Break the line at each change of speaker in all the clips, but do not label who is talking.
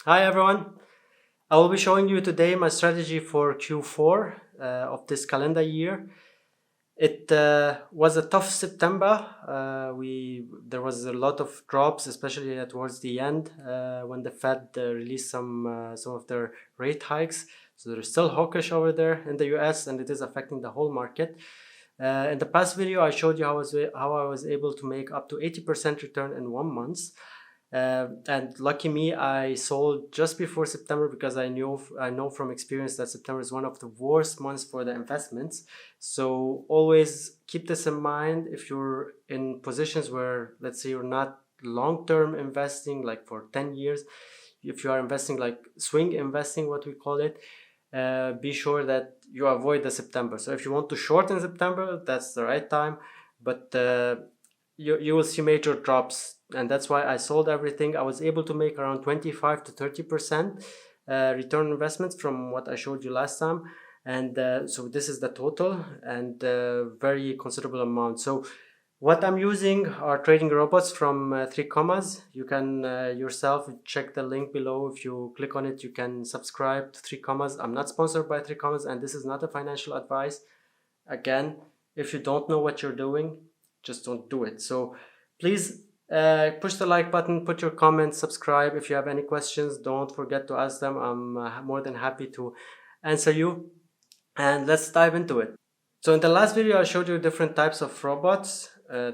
Hi everyone. I will be showing you today my strategy for Q4 of this calendar year. It was a tough September. There was a lot of drops, especially towards the end when the Fed released some of their rate hikes. So they're still hawkish over there in the US, and it is affecting the whole market. In the past video, I showed you how I was able to make up to 80% return in 1 month. And lucky me, I sold just before September because I know from experience that September is one of the worst months for the investments. So always keep this in mind if you're in positions where, let's say, you're not long-term investing, like for 10 years. If you are investing like swing investing, what we call it, be sure that you avoid the September. So if you want to short in September, that's the right time. But you will see major drops, and that's why I sold everything. I was able to make around 25 to 30% return on investments from what I showed you last time, and so this is the total, and very considerable amount. So what I'm using are trading robots from 3 Commas. You can yourself check the link below. If you click on it, you can subscribe to 3 Commas. I'm not sponsored by 3 Commas, and this is not a financial advice. Again, if you don't know what you're doing, just don't do it. So please push the like button, put your comments, subscribe. If you have any questions, don't forget to ask them. I'm more than happy to answer you. And let's dive into it. So in the last video, I showed you different types of robots or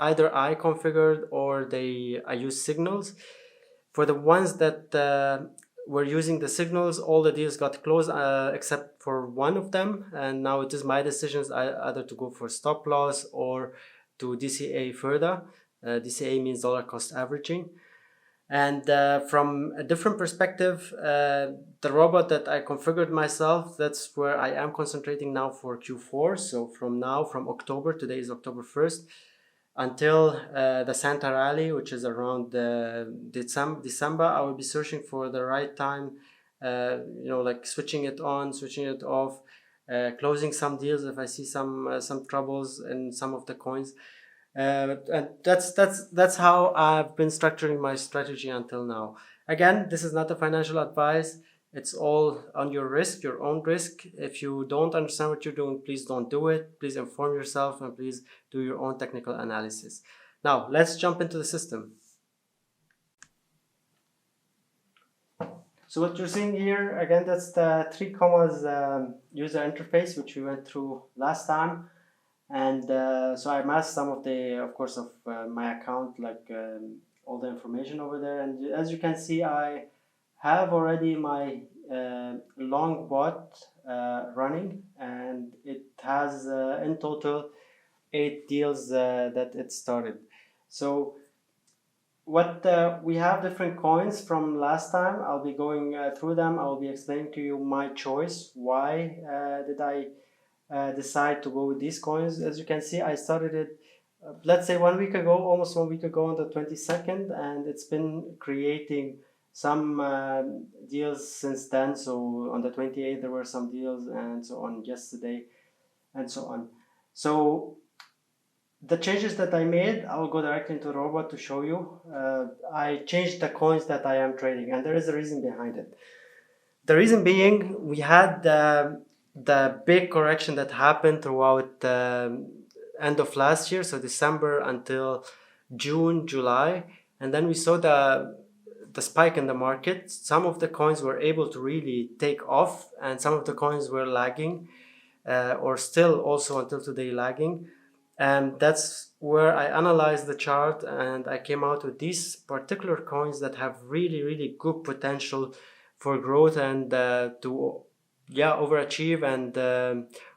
either I configured or I use signals. For the ones that were using the signals, all the deals got closed except for one of them, and now it is my decisions either to go for stop loss or to DCA further. DCA means dollar cost averaging. And from a different perspective, the robot that I configured myself, that's where I am concentrating now for Q4. So from October, today is October 1st, until the Santa Rally, which is around December, I will be searching for the right time, like switching it on, switching it off, closing some deals if I see some troubles in some of the coins. And that's how I've been structuring my strategy until now. Again, this is not a financial advice. It's all on your risk, your own risk. If you don't understand what you're doing, please don't do it. Please inform yourself and please do your own technical analysis. Now, let's jump into the system. So what you're seeing here, again, that's the 3 Commas user interface, which we went through last time. And so I masked some of my account, like all the information over there. And as you can see, I have already my long bot running, and it has in total 8 deals that it started. So what we have different coins from last time. I'll be going through them. I'll be explaining to you my choice. Why did I decide to go with these coins? As you can see, I started it let's say 1 week ago, almost 1 week ago on the 22nd, and it's been creating some deals since then. So on the 28th there were some deals, and so on yesterday, and so on. So the changes that I made, I will go directly into the robot to show you. I changed the coins that I am trading, and there is a reason behind it. The reason being, we had the big correction that happened throughout the end of last year, so December until June, July, and then we saw the spike in the market. Some of the coins were able to really take off, and some of the coins were lagging, or still also until today lagging. And that's where I analyzed the chart, and I came out with these particular coins that have really, really good potential for growth and to overachieve and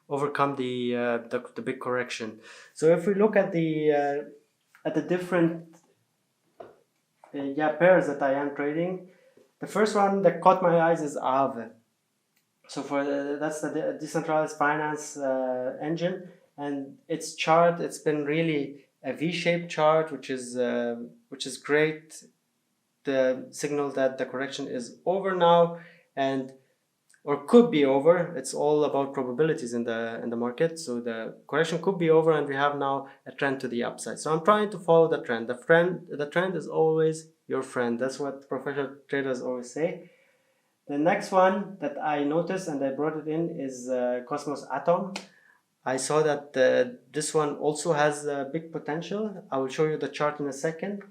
overcome the big correction. So if we look at the different pairs that I am trading, the first one that caught my eyes is Aave. So that's the decentralized finance engine, and its chart, it's been really a V-shaped chart, which is great. The signal that the correction is over now, and or could be over. It's all about probabilities in the market. So the correction could be over, and we have now a trend to the upside. So I'm trying to follow the trend. The trend is always your friend. That's what professional traders always say. The next one that I noticed and I brought it in is Cosmos Atom. I saw that this one also has big potential. I will show you the chart in a second.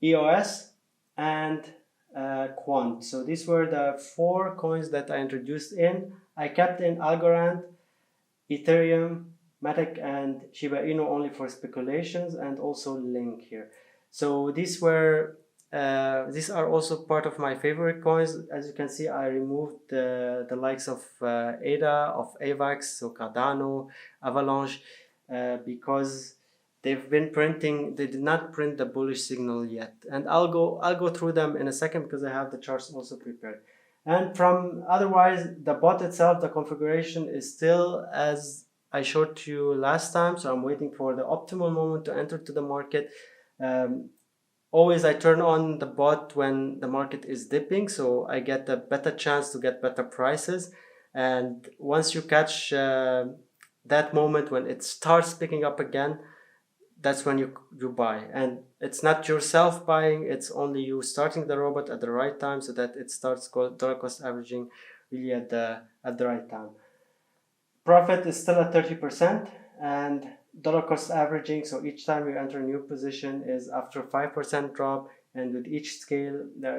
EOS and Quant. So these were the 4 coins that I introduced in. I kept in Algorand, Ethereum, Matic, and Shiba Inu only for speculations, and also Link here. So these are also part of my favorite coins. As you can see, I removed the likes of ADA, of AVAX, so Cardano, Avalanche, because they've been printing. They did not print the bullish signal yet, and I'll go through them in a second because I have the charts also prepared. And from otherwise, the bot itself, the configuration is still as I showed to you last time. So I'm waiting for the optimal moment to enter to the market. Always I turn on the bot when the market is dipping, so I get a better chance to get better prices. And once you catch that moment when it starts picking up again, that's when you buy. And it's not yourself buying, it's only you starting the robot at the right time so that it starts dollar cost averaging really at the right time. Profit is still at 30%, and dollar cost averaging, so each time you enter a new position is after 5% drop, and with each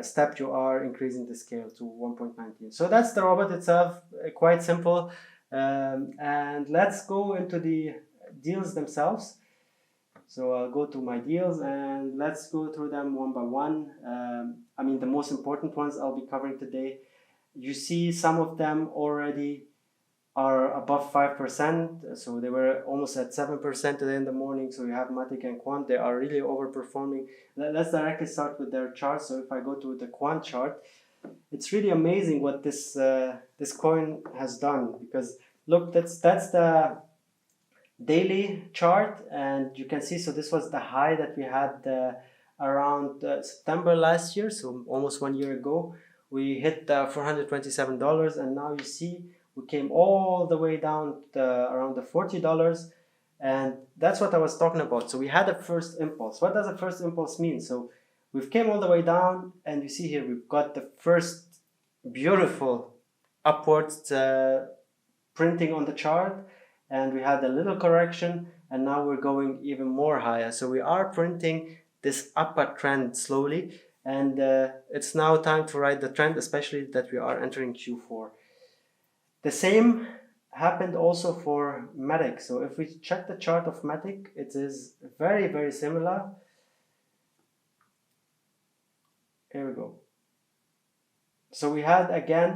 step you are increasing the scale to 1.19. So that's the robot itself, quite simple. And let's go into the deals themselves. So I'll go to my deals and let's go through them one by one. I mean, the most important ones I'll be covering today. You see some of them already are above 5%. So they were almost at 7% today in the morning. So you have Matic and Quant. They are really overperforming. Let's directly start with their chart. So if I go to the Quant chart, it's really amazing what this coin has done, because look, that's the daily chart, and you can see, so this was the high that we had around September last year, so almost 1 year ago. We hit $427, and now you see we came all the way down to around the $40, and that's what I was talking about. So we had a first impulse. What does a first impulse mean? So we've came all the way down, and you see here we've got the first beautiful upwards printing on the chart, and we had a little correction, and now we're going even more higher. So we are printing this upward trend slowly, and it's now time to ride the trend, especially that we are entering Q4. The same happened also for Matic. So if we check the chart of Matic, it is very, very similar. Here we go. So we had again,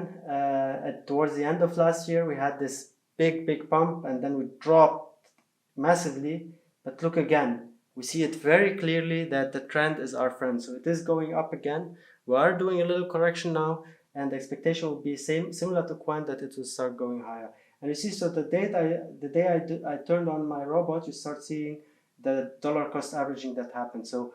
towards the end of last year, we had this big pump, and then we dropped massively. But look again, we see it very clearly that the trend is our friend. So it is going up again. We are doing a little correction now, and the expectation will be similar to Quant, that it will start going higher. And you see, so the day I turned on my robot, you start seeing the dollar cost averaging that happened. So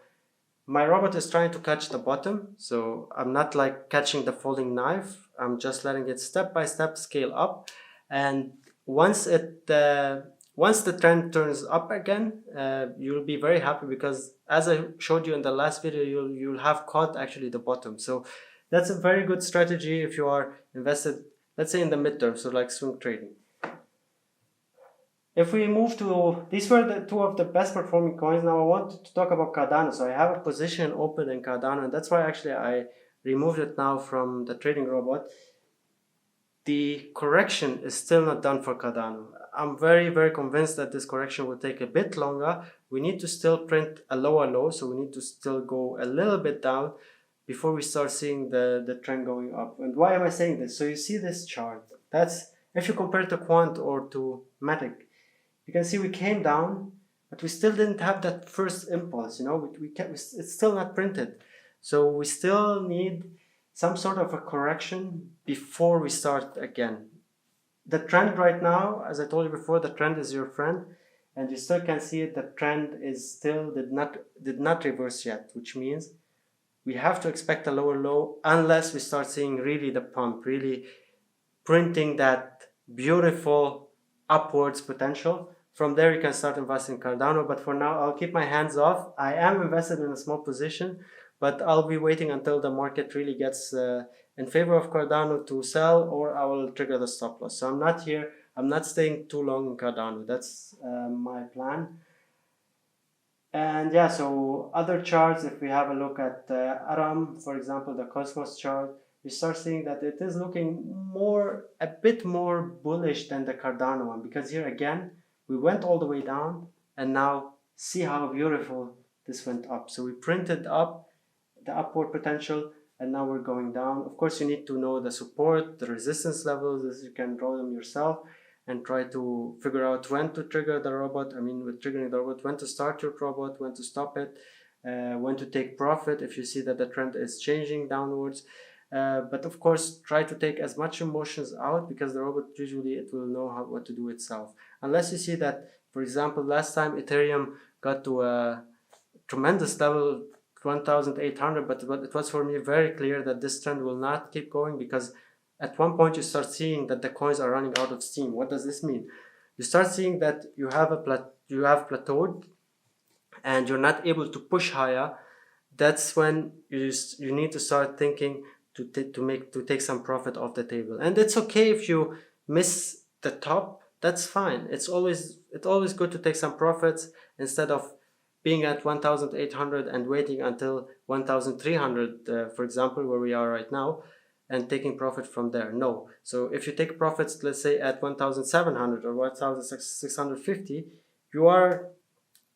my robot is trying to catch the bottom. So I'm not like catching the falling knife. I'm just letting it step by step scale up. And once the trend turns up again, you'll be very happy, because as I showed you in the last video, you'll have caught actually the bottom. So that's a very good strategy if you are invested, let's say in the midterm, so like swing trading. If we move to, these were the 2 of the best performing coins. Now I want to talk about Cardano. So I have a position open in Cardano, and that's why actually I removed it now from the trading robot. The correction is still not done for Cardano. I'm very, very convinced that this correction will take a bit longer. We need to still print a lower low, so we need to still go a little bit down before we start seeing the trend going up. And why am I saying this? So you see this chart. That's, if you compare it to Quant or to Matic, you can see we came down, but we still didn't have that first impulse. You know, it's still not printed. So we still need some sort of a correction before we start again. The trend right now, as I told you before, the trend is your friend, and you still can see it. The trend is still did not reverse yet, which means we have to expect a lower low unless we start seeing really the pump, really printing that beautiful upwards potential. From there you can start investing in Cardano, but for now I'll keep my hands off. I am invested in a small position, but I'll be waiting until the market really gets in favor of Cardano to sell, or I will trigger the stop loss. So I'm not staying too long in Cardano. That's my plan. And yeah, so other charts, if we have a look at Aram, for example, the Cosmos chart, you start seeing that it is looking a bit more bullish than the Cardano one, because here again, we went all the way down, and now see how beautiful this went up. So we printed up the upward potential, and now we're going down. Of course, you need to know the support, the resistance levels, as you can draw them yourself, and try to figure out when to trigger the robot. I mean, with triggering the robot, when to start your robot, when to stop it, when to take profit if you see that the trend is changing downwards. But of course, try to take as much emotions out, because the robot usually it will know what to do itself. Unless you see that, for example, last time Ethereum got to a tremendous level, 1,800, but it was for me very clear that this trend will not keep going, because at one point you start seeing that the coins are running out of steam. What does this mean? You start seeing that you have plateaued and you're not able to push higher. That's when you need to start thinking to take some profit off the table. And it's okay if you miss the top. That's fine. It's always good to take some profits instead of being at 1,800 and waiting until 1,300, for example, where we are right now, and taking profit from there. No. So if you take profits, let's say at 1,700 or 1,650, you are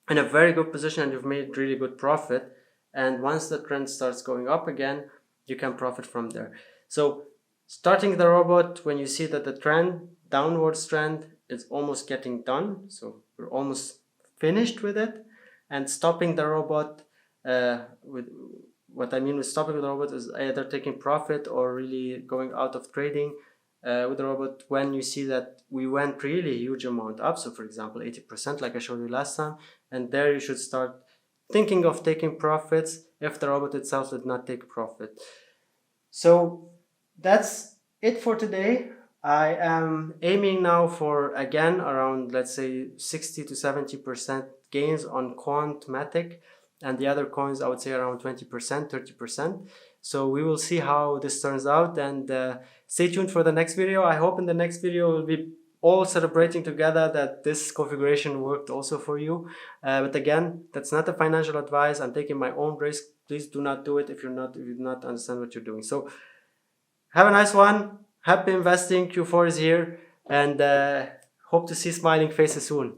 in a very good position and you've made really good profit. And once the trend starts going up again, you can profit from there. So starting the robot when you see that the downwards trend is almost getting done, so we're almost finished with it, and stopping the robot what I mean with stopping the robot is either taking profit or really going out of trading with the robot when you see that we went really huge amount up. So for example, 80%, like I showed you last time, and there you should start thinking of taking profits if the robot itself did not take profit. So that's it for today. I am aiming now for, again, around, let's say, 60 to 70% gains on Quant Matic, and the other coins I would say around 20%, 30%. So we will see how this turns out, and stay tuned for the next video. I hope in the next video we'll be all celebrating together that this configuration worked also for you. But again, that's not a financial advice. I'm taking my own risk. Please do not do it if you do not understand what you're doing. So have a nice one. Happy investing. Q4 is here, and hope to see smiling faces soon.